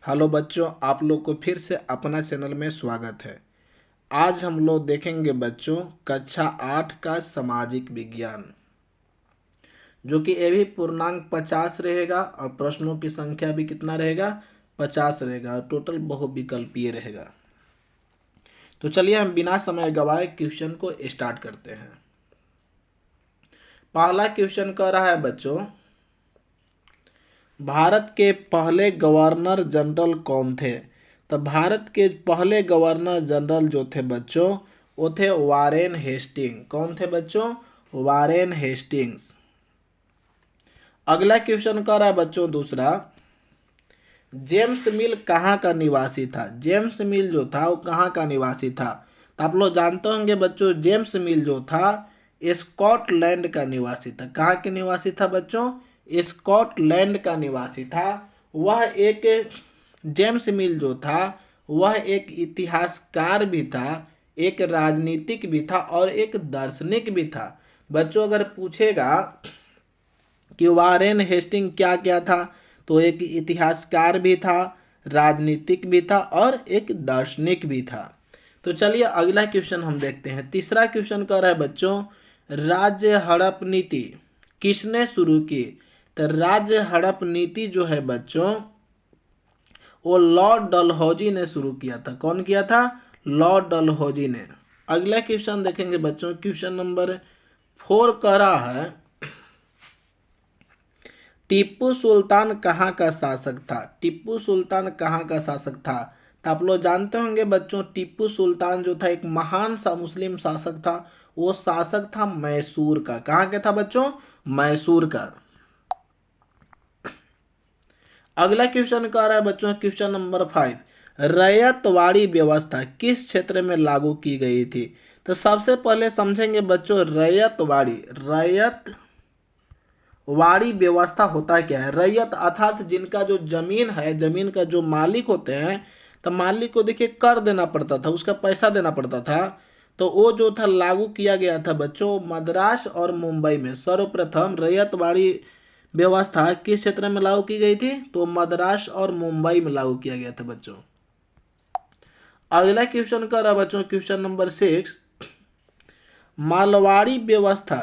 Hello बच्चों, आप लोग को फिर से अपना चैनल में स्वागत है। आज हम लोग देखेंगे बच्चों कक्षा 8 का सामाजिक विज्ञान, जो कि ये भी पूर्णांक 50 रहेगा और प्रश्नों की संख्या भी कितना रहेगा, 50 रहेगा और टोटल बहुविकल्पीय रहेगा। तो चलिए हम बिना समय गवाए क्वेश्चन को स्टार्ट करते हैं। पहला क्वेश्चन कह रहा है बच्चों, भारत के पहले गवर्नर जनरल कौन थे? तो भारत के पहले गवर्नर जनरल जो थे बच्चों, वो थे वारेन हेस्टिंग। कौन थे बच्चों? Warren Hastings. अगला क्वेश्चन कर रहा है बच्चों दूसरा, जेम्स मिल कहाँ का निवासी था? जेम्स मिल जो था वो कहाँ का निवासी था? तो आप लोग जानते होंगे बच्चों, जेम्स मिल जो था स्कॉटलैंड का निवासी था। कहाँ के निवासी था बच्चों? स्कॉटलैंड का निवासी था। वह एक जेम्स मिल जो था वह एक इतिहासकार भी था, एक राजनीतिक भी था और एक दार्शनिक भी था। बच्चों अगर पूछेगा कि वारेन हेस्टिंग क्या क्या था, तो एक इतिहासकार भी था, राजनीतिक भी था और एक दार्शनिक भी था। तो चलिए अगला क्वेश्चन हम देखते हैं। तीसरा क्वेश्चन कह रहा है बच्चों, राज्य हड़प नीति किसने शुरू की? तो राज्य हड़प नीति जो है बच्चों, वो लॉर्ड डलहौजी ने शुरू किया था। कौन किया था? लॉर्ड डलहौजी ने। अगला क्वेश्चन देखेंगे बच्चों, क्वेश्चन नंबर 4 कह रहा है, टीपू सुल्तान कहाँ का शासक था? टीपू सुल्तान कहाँ का शासक था? तो आप लोग जानते होंगे बच्चों, टीपू सुल्तान जो था एक महान सा मुस्लिम शासक था। वो शासक था मैसूर का। कहाँ का था बच्चों? मैसूर का। अगला क्वेश्चन कह रहा है बच्चों, क्वेश्चन नंबर 5, रैयतवाड़ी व्यवस्था किस क्षेत्र में लागू की गई थी? तो सबसे पहले समझेंगे बच्चों, रैयतवाड़ी व्यवस्था होता क्या है। रैयत अर्थात जिनका जो जमीन है, जमीन का जो मालिक होते हैं, तो मालिक को देखिए कर देना पड़ता था, उसका पैसा देना पड़ता था। तो वो जो था लागू किया गया था बच्चों मद्रास और मुंबई में। सर्वप्रथम रैयतवाड़ी व्यवस्था किस क्षेत्र में लागू की गई थी? तो मद्रास और मुंबई में लागू किया गया था बच्चों। अगला क्वेश्चन कर रहा बच्चों, क्वेश्चन नंबर 6, मालवाड़ी व्यवस्था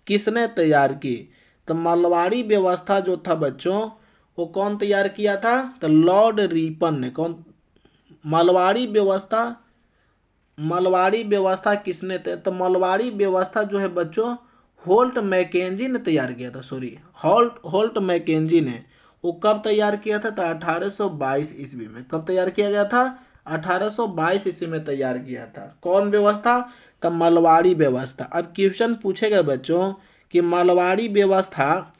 किसने तैयार की? तो मालवाड़ी व्यवस्था जो था बच्चों, वो कौन तैयार किया था? तो लॉर्ड रिपन ने। कौन? मालवाड़ी व्यवस्था किसने तो मालवाड़ी व्यवस्था जो है बच्चों, होल्ट मैकेंजी ने तैयार किया था। सॉरी, होल्ट मैकेंजी ने। वो कब तैयार किया था? तो 1822 ईस्वी में। कब तैयार किया गया था? 1822 ईस्वी में तैयार किया था। कौन व्यवस्था? तो मालवाड़ी व्यवस्था। अब क्वेश्चन पूछेगा बच्चों कि मालवाड़ी व्यवस्था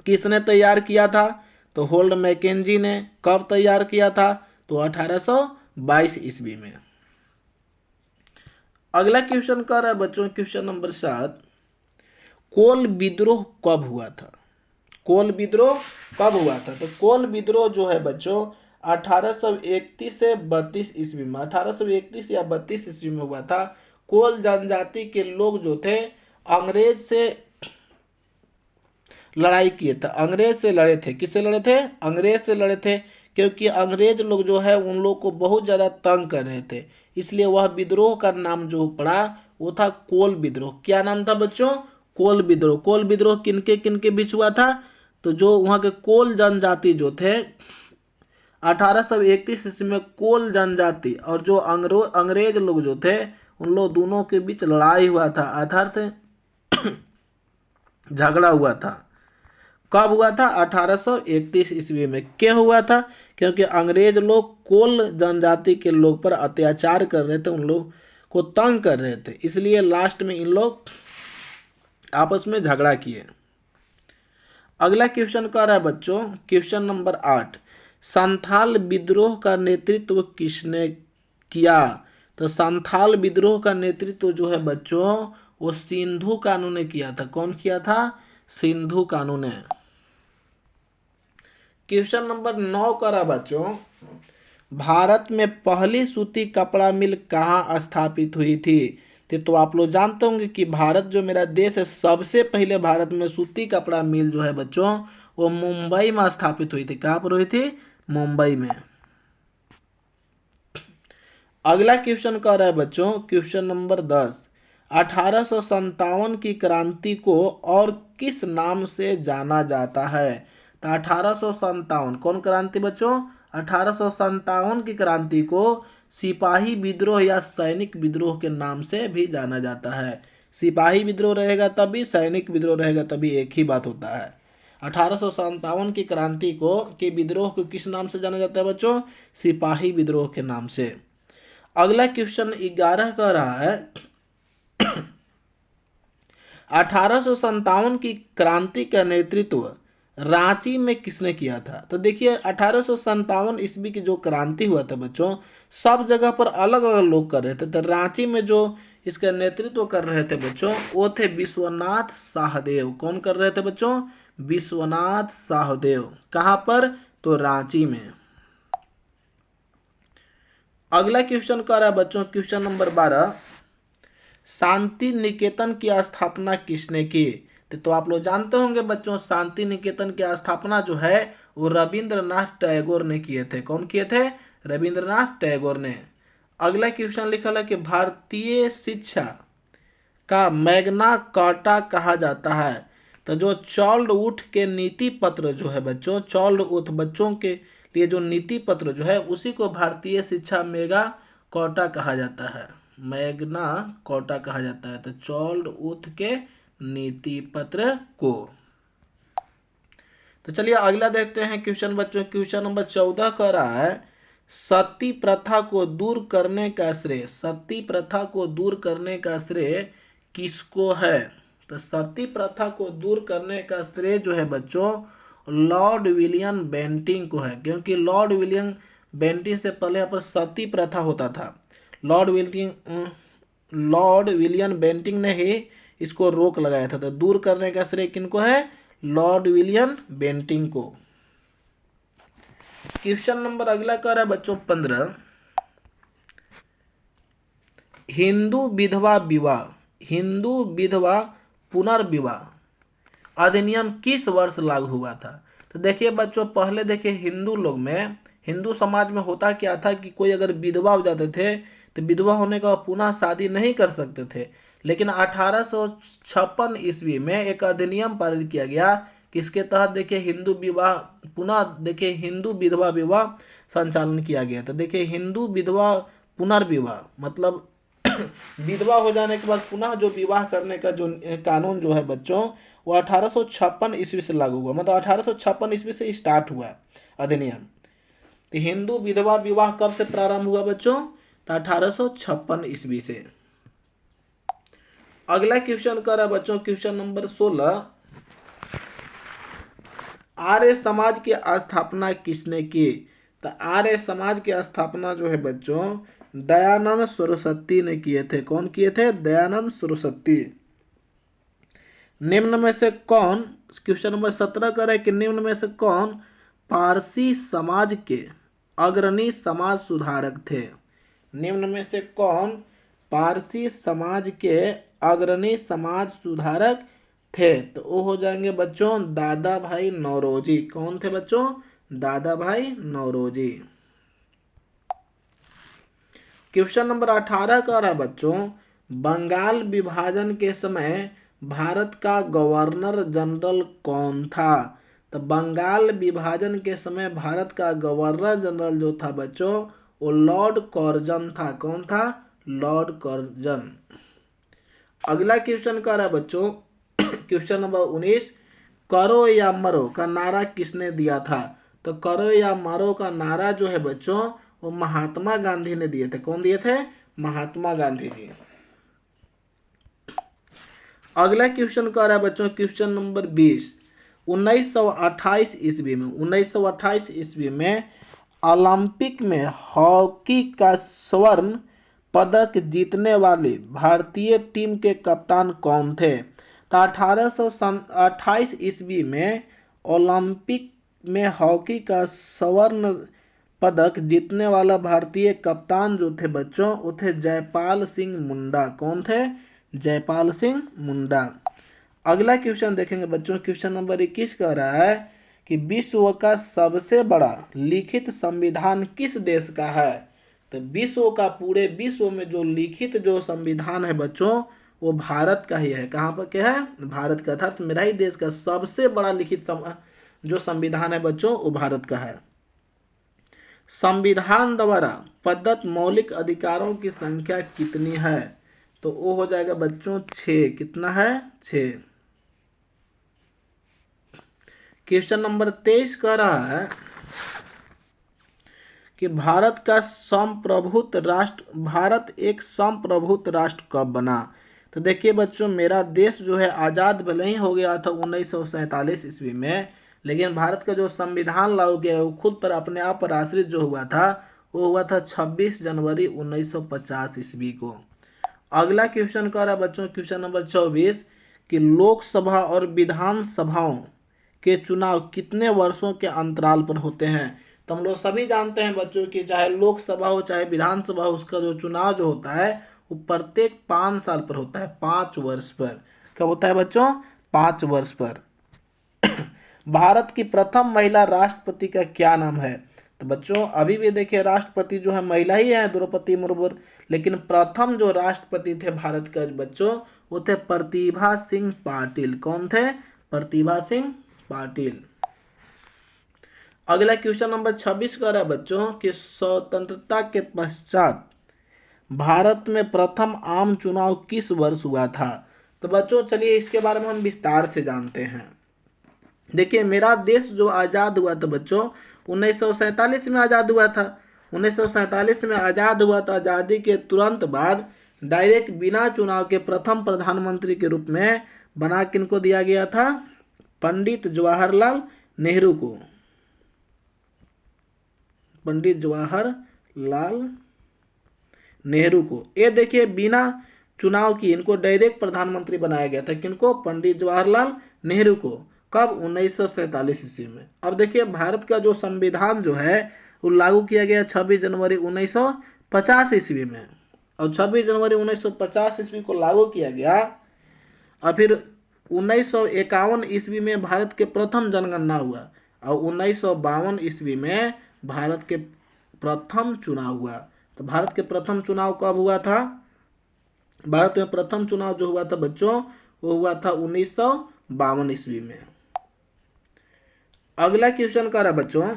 किसने तैयार किया था? तो होल्ट मैकेंजी ने। कब तैयार किया था? तो 1822 ईस्वी में। अगला क्वेश्चन कर रहा है बच्चों, क्वेश्चन नंबर 7, कोल विद्रोह कब हुआ था? कोल विद्रोह कब हुआ था? तो कोल विद्रोह जो है बच्चों 1831 से 32 ईस्वी में, 1831 या 32 ईस्वी में हुआ था। कोल जनजाति के लोग जो थे अंग्रेज से लड़ाई किए थे, अंग्रेज से लड़े थे। किससे लड़े थे? अंग्रेज से लड़े थे, क्योंकि अंग्रेज लोग जो है उन लोग को बहुत ज़्यादा तंग कर रहे थे। इसलिए वह विद्रोह का नाम जो पड़ा वो था कोल विद्रोह। क्या नाम था बच्चों? कोल विद्रोह। कोल विद्रोह किनके किनके बीच हुआ था? तो जो वहाँ के कोल जनजाति जो थे 1831 ईस्वी में कोल जनजाति और जो अंग्रेज लोग जो थे उन लोग दोनों के बीच लड़ाई हुआ था, आधार से झगड़ा हुआ था। कब हुआ था? 1831 ईस्वी में। क्यों हुआ था? क्योंकि अंग्रेज लोग कोल जनजाति के लोग पर अत्याचार कर रहे थे, उन लोग को तंग कर रहे थे, इसलिए लास्ट में इन लोग आपस में झगड़ा किए। अगला क्वेश्चन कह रहा है बच्चों, क्वेश्चन नंबर 8, संथाल विद्रोह का नेतृत्व किसने किया? तो संथाल विद्रोह का नेतृत्व जो है बच्चों वो सिंधु कानू ने किया था। कौन किया था? सिंधु कानू ने। क्वेश्चन नंबर 9 करा बच्चों, भारत में पहली सूती कपड़ा मिल कहाँ स्थापित हुई थी? तो आप लोग जानते होंगे कि भारत जो मेरा देश है, सबसे पहले भारत में सूती कपड़ा मिल जो है बच्चों वो मुंबई में स्थापित हुई थी। कहाँ पर हुई थी? मुंबई में। अगला क्वेश्चन कह रहा है बच्चों, क्वेश्चन नंबर 10, 1857 की क्रांति को और किस नाम से जाना जाता है? तो 1857 कौन क्रांति बच्चों? 1857 की क्रांति को सिपाही विद्रोह या सैनिक विद्रोह के नाम से भी जाना जाता है। सिपाही विद्रोह रहेगा तभी, सैनिक विद्रोह रहेगा तभी, एक ही बात होता है। 1857 की क्रांति को के विद्रोह को किस नाम से जाना जाता है बच्चों? सिपाही विद्रोह के नाम से। अगला क्वेश्चन 11 कह रहा है 1857 की क्रांति का नेतृत्व रांची में किसने किया था? तो देखिए 1857 ईस्वी की जो क्रांति हुआ था बच्चों, सब जगह पर अलग अलग लोग कर रहे थे। तो रांची में जो इसका नेतृत्व कर रहे थे बच्चों, वो थे विश्वनाथ साहदेव। कौन कर रहे थे बच्चों? विश्वनाथ साहदेव। कहाँ पर? तो रांची में। अगला क्वेश्चन कर रहा है बच्चों, क्वेश्चन नंबर 12, शांति निकेतन की स्थापना किसने की? तो आप लोग जानते होंगे बच्चों, शांति निकेतन की स्थापना जो है वो रविंद्रनाथ टैगोर ने किए थे। कौन किए थे? रविंद्रनाथ टैगोर ने। अगला क्वेश्चन लिखा है कि भारतीय शिक्षा का मैग्ना कार्टा कहा जाता है। तो जो चार्ल्ड के नीति पत्र जो है बच्चों, चार्ल्ड बच्चों के लिए जो नीति पत्र जो है उसी को भारतीय शिक्षा मेगा कार्टा कहा जाता है। मैग्ना कार्टा कहा जाता है। तो चार्ल्ड के नीति पत्र को। तो चलिए अगला देखते हैं क्वेश्चन बच्चों, क्वेश्चन नंबर 14 कह रहा है सती प्रथा को दूर करने का श्रेय, सती प्रथा को दूर करने का श्रेय किसको है? तो सती प्रथा को दूर करने का श्रेय जो है बच्चों लॉर्ड विलियम बेंटिंग को है, क्योंकि लॉर्ड विलियम बेंटिंग से पहले यहाँ पर सती प्रथा होता था। लॉर्ड विलियम बेंटिंग ने ही इसको रोक लगाया था। तो दूर करने का श्रेय किनको है? लॉर्ड विलियम बेंटिंग को। क्वेश्चन नंबर अगला कर रहा है बच्चों 15, हिंदू विधवा विवाह, हिंदू विधवा पुनर्विवाह अधिनियम किस वर्ष लागू हुआ था? तो देखिए बच्चों, पहले देखिए हिंदू लोग में, हिंदू समाज में होता क्या था कि कोई अगर विधवा हो जाते थे तो विधवा होने का पुनः शादी नहीं कर सकते थे। लेकिन 1856 ईस्वी में एक अधिनियम पारित किया गया किसके तहत देखिए हिंदू विवाह पुनः देखिए हिंदू विधवा विवाह संचालन किया गया। तो देखिए हिंदू विधवा पुनर्विवाह मतलब विधवा हो जाने के बाद पुनः जो विवाह करने का जो कानून जो है बच्चों वो 1856 ईस्वी से लागू हुआ। मतलब 1856 ईस्वी से स्टार्ट हुआ अधिनियम। तो हिंदू विधवा विवाह कब से प्रारंभ हुआ बच्चों? तो 1856 ईस्वी से। अगला क्वेश्चन कर रहा है बच्चों, क्वेश्चन नंबर 16, आर्य समाज की स्थापना किसने की? तो आर्य समाज की स्थापना जो है बच्चों दयानंद सरस्वती ने किए थे। कौन किए थे? दयानंद सरस्वती। निम्न में से कौन, क्वेश्चन नंबर 17 कर रहा है कि निम्न में से कौन पारसी समाज के अग्रणी समाज सुधारक थे? निम्न में से कौन पारसी समाज के अग्रणी समाज सुधारक थे? तो वो हो जाएंगे बच्चों दादा भाई नौरोजी। कौन थे बच्चों? दादा भाई नौरोजी। क्वेश्चन नंबर 18 का रहा बच्चों, बंगाल विभाजन के समय भारत का गवर्नर जनरल कौन था? तो बंगाल विभाजन के समय भारत का गवर्नर जनरल जो था बच्चों वो लॉर्ड कर्जन था। कौन था? Lord Curzon. अगला क्वेश्चन का रहा बच्चों क्वेश्चन नंबर 19, करो या मरो का नारा किसने दिया था? तो करो या मरो का नारा जो है बच्चों वो महात्मा गांधी ने दिए थे। कौन दिए थे? महात्मा गांधी जी। अगला क्वेश्चन का रहा है बच्चों क्वेश्चन नंबर 20, 1928 ईस्वी में 1928 ईस्वी में ओलंपिक में हॉकी का स्वर्ण पदक जीतने वाली भारतीय टीम के कप्तान कौन थे? तो 1828 ईस्वी में ओलंपिक में हॉकी का स्वर्ण पदक जीतने वाला भारतीय कप्तान जो थे बच्चों वो थे जयपाल सिंह मुंडा। कौन थे? जयपाल सिंह मुंडा। अगला क्वेश्चन देखेंगे बच्चों क्वेश्चन नंबर 21 कह रहा है कि विश्व का सबसे बड़ा लिखित संविधान किस देश का है? तो विश्व का, पूरे विश्व में जो लिखित जो संविधान है बच्चों, वो भारत का ही है। कहाँ पर क्या है? भारत का। अर्थात मेरा ही देश का सबसे बड़ा लिखित जो संविधान है बच्चों, वो भारत का है। संविधान द्वारा प्रदत्त मौलिक अधिकारों की संख्या कितनी है? तो वो हो जाएगा बच्चों 6। कितना है? 6। क्वेश्चन नंबर 23 कह रहा है कि भारत एक संप्रभुत्व राष्ट्र कब बना? तो देखिए बच्चों, मेरा देश जो है आज़ाद भले ही हो गया था 1947 ईस्वी में, लेकिन भारत का जो संविधान लागू किया है वो खुद पर, अपने आप पर आश्रित जो हुआ था, वो हुआ था 26 जनवरी 1950 ईस्वी को। अगला क्वेश्चन कह रहा है बच्चों, क्वेश्चन नंबर 24, कि लोकसभा और विधानसभाओं के चुनाव कितने वर्षों के अंतराल पर होते हैं? तो हम लोग सभी जानते हैं बच्चों कि चाहे लोकसभा हो चाहे विधानसभा हो, उसका जो चुनाव जो होता है वो प्रत्येक 5 साल पर होता है, 5 वर्ष पर। कब होता है बच्चों? 5 वर्ष पर। भारत की प्रथम महिला राष्ट्रपति का क्या नाम है? तो बच्चों अभी भी देखिए, राष्ट्रपति जो है महिला ही है, द्रौपदी मुर्मू, लेकिन प्रथम जो राष्ट्रपति थे भारत के बच्चों, वो थे प्रतिभा सिंह पाटिल। कौन थे? प्रतिभा सिंह पाटिल। अगला क्वेश्चन नंबर 26 का रहा है बच्चों कि स्वतंत्रता के पश्चात भारत में प्रथम आम चुनाव किस वर्ष हुआ था? तो बच्चों चलिए इसके बारे में हम विस्तार से जानते हैं। देखिए, मेरा देश जो आज़ाद हुआ था बच्चों 1947 में आज़ाद हुआ था। 1947 में आज़ाद हुआ था। आज़ादी के तुरंत बाद डायरेक्ट बिना चुनाव के प्रथम प्रधानमंत्री के रूप में बना किनको दिया गया था? पंडित जवाहरलाल नेहरू को। पंडित जवाहरलाल नेहरू को। ये देखिए, बिना चुनाव की इनको डायरेक्ट प्रधानमंत्री बनाया गया था। किनको? पंडित जवाहरलाल नेहरू को। कब? 1947 ईस्वी में। अब देखिए, भारत का जो संविधान जो है वो लागू किया गया 26 जनवरी 1950 ईस्वी में, और 26 जनवरी 1950 ईस्वी को लागू किया गया। और फिर 1951 ईस्वी में भारत के प्रथम जनगणना हुआ, और 1952 ईस्वी में भारत के प्रथम चुनाव हुआ। तो भारत के प्रथम चुनाव कब हुआ था? भारत में प्रथम चुनाव जो हुआ था बच्चों, वो हुआ था 1952 ईस्वी में। अगला क्वेश्चन का रहा बच्चों,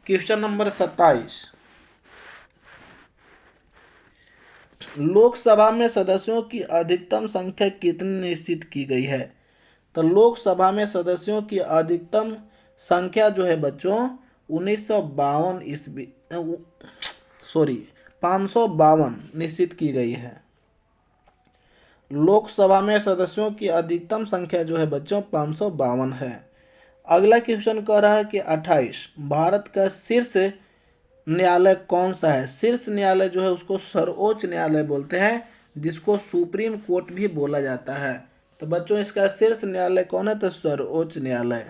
क्वेश्चन नंबर 27, लोकसभा में सदस्यों की अधिकतम संख्या कितनी निश्चित की गई है? तो लोकसभा में सदस्यों की अधिकतम संख्या जो है बच्चों 1952 ईस्वी 552 निश्चित की गई है। लोकसभा में सदस्यों की अधिकतम संख्या जो है बच्चों 552 है। अगला क्वेश्चन कह रहा है कि 28, भारत का शीर्ष न्यायालय कौन सा है? शीर्ष न्यायालय जो है उसको सर्वोच्च न्यायालय बोलते हैं, जिसको सुप्रीम कोर्ट भी बोला जाता है। तो बच्चों इसका शीर्ष न्यायालय कौन है? तो सर्वोच्च न्यायालय।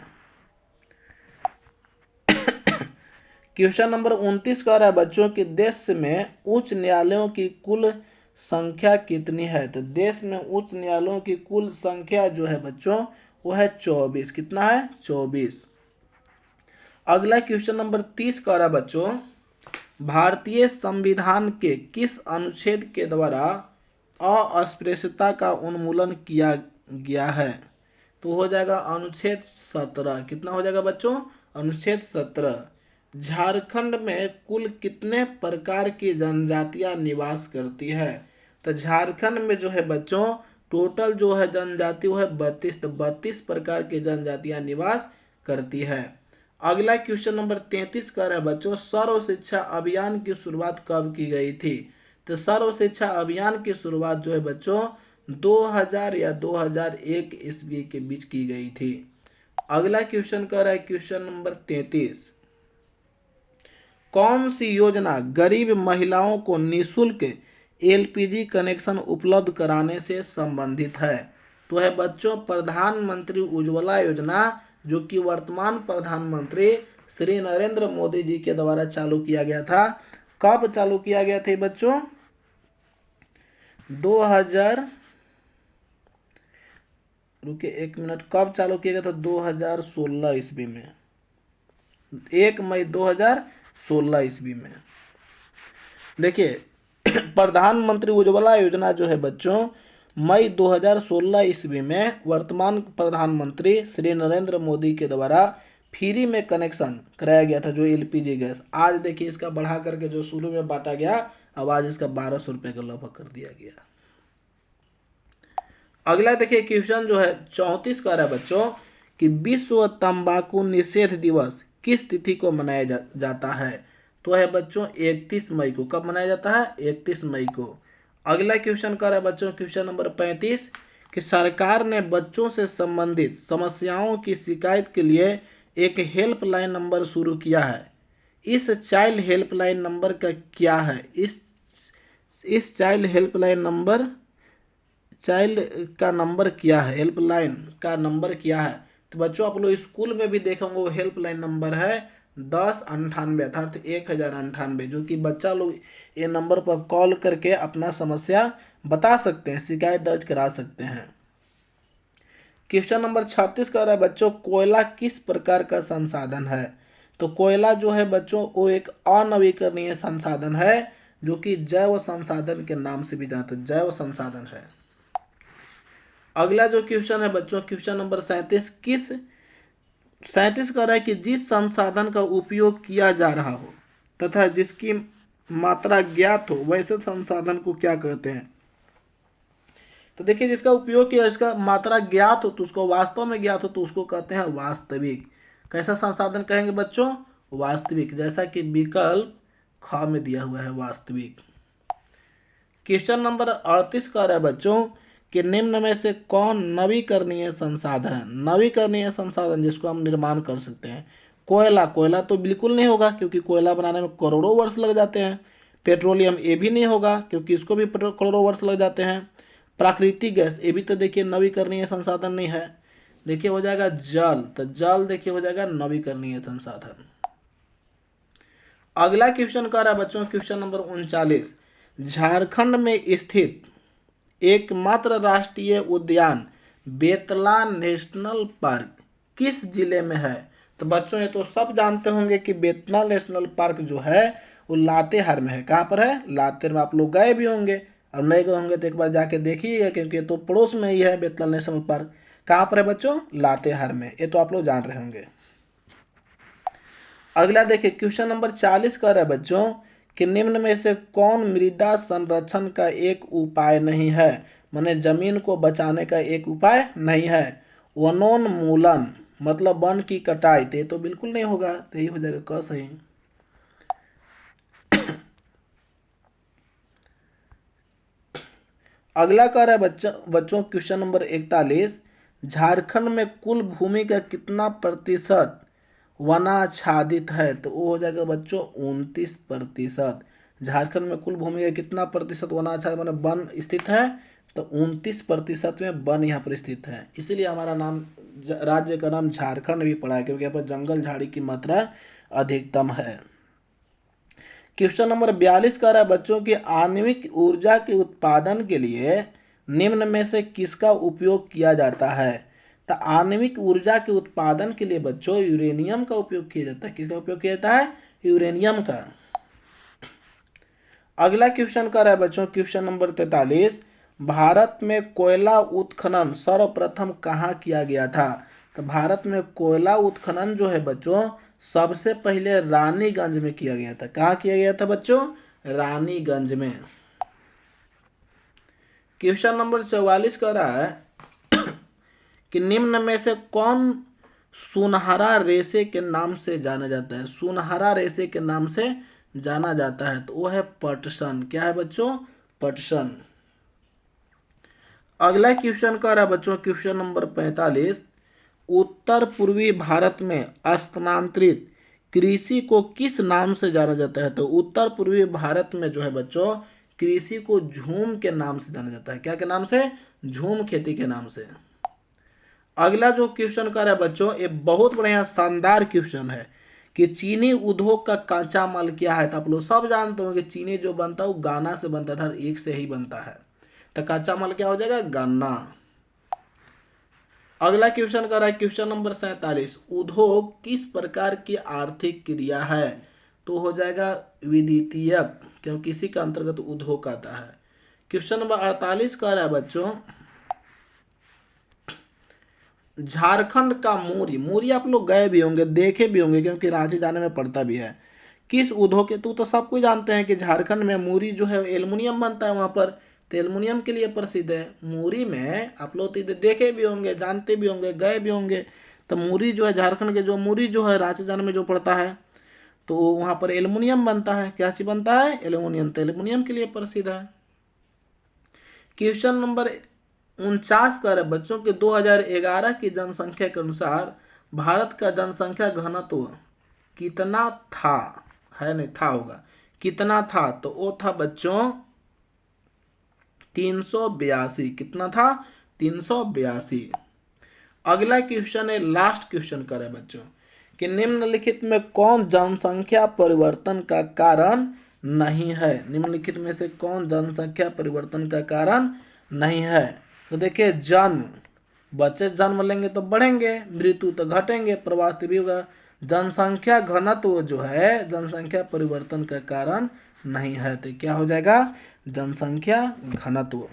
क्वेश्चन नंबर 29 कह रहा है बच्चों कि देश में उच्च न्यायालयों की कुल संख्या कितनी है? तो देश में उच्च न्यायालयों की कुल संख्या जो है बच्चों वो है 24। कितना है? 24। अगला क्वेश्चन नंबर 30 कह रहा है बच्चों, भारतीय संविधान के किस अनुच्छेद के द्वारा अस्पृश्यता का उन्मूलन किया गया है? तो हो जाएगा अनुच्छेद 17। कितना हो जाएगा बच्चों? अनुच्छेद 17। झारखंड में कुल कितने प्रकार की जनजातियां निवास करती है? तो झारखंड में जो है बच्चों टोटल जो है जनजाति वो है 32। तो 32 प्रकार की जनजातियां निवास करती है। अगला क्वेश्चन नंबर 33 कर रहा है बच्चों, सर्व शिक्षा अभियान की शुरुआत कब की गई थी? तो सर्व शिक्षा अभियान की शुरुआत जो है बच्चों 2000 या 2001 ईस्वी के बीच की गई थी। अगला क्वेश्चन कर रहा है क्वेश्चन नंबर 33, कौन सी योजना गरीब महिलाओं को निःशुल्क एलपीजी कनेक्शन उपलब्ध कराने से संबंधित है? तो है बच्चों प्रधानमंत्री उज्ज्वला योजना, जो कि वर्तमान प्रधानमंत्री श्री नरेंद्र मोदी जी के द्वारा चालू किया गया था। कब चालू किया गया था बच्चों? 2000 रुकिए 1 मिनट, कब चालू किया गया था? 2016 ईस्वी में, 1 मई 2016 ईस्वी में। देखिए प्रधानमंत्री उज्ज्वला योजना जो है बच्चों, मई 2016 ईस्वी में वर्तमान प्रधानमंत्री श्री नरेंद्र मोदी के द्वारा फ्री में कनेक्शन कराया गया था, जो एलपीजी गैस। आज देखिए इसका बढ़ा करके जो शुरू में बांटा गया, अब आज इसका 1200 रुपये का लगभग कर दिया गया। अगला देखिए क्वेश्चन जो है 34 का है बच्चों कि विश्व तंबाकू निषेध दिवस किस तिथि को मनाया जाता है? तो है बच्चों 31 मई को। कब मनाया जाता है? 31 मई को। अगला क्वेश्चन का है बच्चों क्वेश्चन नंबर 35 कि सरकार ने बच्चों से संबंधित समस्याओं की शिकायत के लिए एक हेल्पलाइन नंबर शुरू किया है। इस चाइल्ड हेल्पलाइन नंबर का क्या है? इस चाइल्ड हेल्पलाइन नंबर, चाइल्ड का नंबर क्या है? हेल्पलाइन का नंबर क्या है? तो बच्चों आप लोग स्कूल में भी देखेंगे वो हेल्पलाइन नंबर है 1098 अर्थात 1098, जो कि बच्चा लोग ये नंबर पर कॉल करके अपना समस्या बता सकते हैं, शिकायत दर्ज करा सकते हैं। क्वेश्चन नंबर 36 का रहा है बच्चों कोयला किस प्रकार का संसाधन है? तो कोयला जो है बच्चों वो एक अनवीकरणीय संसाधन है, जो कि जैव संसाधन के नाम से भी जानते हैं, जैव संसाधन है। अगला जो क्वेश्चन है बच्चों क्वेश्चन नंबर 37 कह रहा है कि जिस संसाधन का उपयोग किया जा रहा हो तथा जिसकी मात्रा ज्ञात हो वैसे संसाधन को क्या कहते हैं? तो देखिए जिसका उपयोग किया, इसका मात्रा ज्ञात हो तो उसको वास्तव में ज्ञात हो तो उसको कहते हैं वास्तविक। कैसा संसाधन कहेंगे बच्चों? वास्तविक, जैसा कि विकल्प ख में दिया हुआ है वास्तविक। क्वेश्चन नंबर 38 का रहा है बच्चों कि निम्न में से कौन नवीकरणीय संसाधन, नवीकरणीय संसाधन जिसको हम निर्माण कर सकते हैं? कोयला तो बिल्कुल नहीं होगा क्योंकि कोयला बनाने में करोड़ों वर्ष लग जाते हैं। पेट्रोलियम ये भी नहीं होगा क्योंकि इसको भी करोड़ों वर्ष लग जाते हैं। प्राकृतिक गैस ये भी तो देखिए नवीकरणीय संसाधन नहीं है। देखिए हो जाएगा जल, तो जल देखिए हो जाएगा नवीकरणीय संसाधन। अगला क्वेश्चन का रहा है बच्चों क्वेश्चन नंबर 39 झारखंड में स्थित एकमात्र राष्ट्रीय उद्यान बेतला नेशनल पार्क किस जिले में है? तो बच्चों ये तो सब जानते होंगे कि बेतला नेशनल पार्क जो है वो लातेहार में है। कहाँ पर है? लातेहार में। आप लोग गए भी होंगे और नहीं गए होंगे तो एक बार जाके देखिएगा क्योंकि ये तो पड़ोस में ही है बेतला नेशनल पार्क। कहाँ पर है बच्चों? लातेहार में। ये तो आप लोग जान रहे होंगे। अगला देखिए क्वेश्चन नंबर 40 का है बच्चों कि निम्न में से कौन मृदा संरक्षण का एक उपाय नहीं है? माने जमीन को बचाने का एक उपाय नहीं है। वनोन्मूलन मतलब वन की कटाई, तो बिल्कुल नहीं होगा, तो यही हो जाएगा क सही। अगला कह रहा है बच्चों क्वेश्चन नंबर 41 झारखंड में कुल भूमि का कितना प्रतिशत वनाच्छादित है? तो वो हो जाएगा बच्चों 29%। झारखंड में कुल भूमि का कितना प्रतिशत वनाच्छादित माने वन स्थित है? तो 29% में वन यहाँ पर स्थित है। इसीलिए हमारा नाम राज्य का नाम झारखंड भी पड़ा है क्योंकि यहाँ पर जंगल झाड़ी की मात्रा अधिकतम है। क्वेश्चन नंबर 42 का रहा है बच्चों की आणविक ऊर्जा के उत्पादन के लिए निम्न में से किसका उपयोग किया जाता है? तो आणविक ऊर्जा के उत्पादन के लिए बच्चों यूरेनियम का उपयोग किया जाता है। किसका उपयोग किया जाता है? यूरेनियम का। अगला क्वेश्चन का रहा है बच्चों क्वेश्चन नंबर 43 भारत में कोयला उत्खनन सर्वप्रथम कहाँ किया गया था? तो भारत में कोयला उत्खनन जो है बच्चों सबसे पहले रानीगंज में किया गया था। कहाँ किया गया था बच्चों? रानीगंज में। क्वेश्चन नंबर 44 का रहा है कि निम्न में से कौन सुनहरा रेशे के नाम से जाना जाता है? सुनहरा रेशे के नाम से जाना जाता है तो वो है पटसन। क्या है बच्चों? पटसन। अगला क्वेश्चन का रहा है बच्चों क्वेश्चन नंबर 45 उत्तर पूर्वी भारत में स्थानांतरित कृषि को किस नाम से जाना जाता है? तो उत्तर पूर्वी भारत में जो है बच्चों कृषि को झूम के नाम से जाना जाता है। क्या के नाम से? झूम खेती के नाम से। अगला जो क्वेश्चन कर रहा है बच्चों ये बहुत बढ़िया शानदार क्वेश्चन है कि चीनी उद्योग का कच्चा माल क्या है? तो आप लोग सब जानते हो कि चीनी जो बनता है वो गाना से बनता था, एक से ही बनता है। तो कच्चा माल क्या हो जाएगा? गन्ना। अगला क्वेश्चन कर रहा है क्वेश्चन नंबर 47, उद्योग किस प्रकार की आर्थिक क्रिया है? तो हो जाएगा विद्युतीयक, क्योंकि इसी का अंतर्गत उद्योग आता है। क्वेश्चन नंबर 48 कह रहा है बच्चों, झारखंड का मूरी, मूरी आप लोग गए भी होंगे, देखे भी होंगे, क्योंकि रांची जाने में पड़ता भी है। किस उद्योग के, तो सब कोई जानते हैं कि झारखंड में मूरी जो है एल्युमिनियम बनता है वहाँ पर, तो एल्युमिनियम के लिए प्रसिद्ध है। मूरी में आप लोग तो इधर देखे भी होंगे, जानते भी होंगे, गए भी होंगे। तो मूरी जो है झारखंड के, जो मूरी जो है रांची जाने में जो पड़ता है, तो वहाँ पर एल्युमिनियम बनता है। क्या चीज़ बनता है? एल्युमिनियम। तो एल्युमिनियम के लिए प्रसिद्ध है। क्वेश्चन नंबर 49 कर बच्चों के 2011 की जनसंख्या के अनुसार भारत का जनसंख्या घनत्व कितना था? है नहीं, था होगा, कितना था? तो वो था बच्चों 382। कितना था? 382। अगला क्वेश्चन है, लास्ट क्वेश्चन करे बच्चों कि निम्नलिखित में कौन जनसंख्या परिवर्तन का कारण नहीं है? निम्नलिखित में से कौन जनसंख्या परिवर्तन का कारण नहीं है? तो देखिए, जन्म, बच्चे जन्म लेंगे तो बढ़ेंगे, मृत्यु तो घटेंगे, प्रवास भी होगा। जनसंख्या घनत्व जो है जनसंख्या परिवर्तन का कारण नहीं है, तो क्या हो जाएगा? जनसंख्या घनत्व।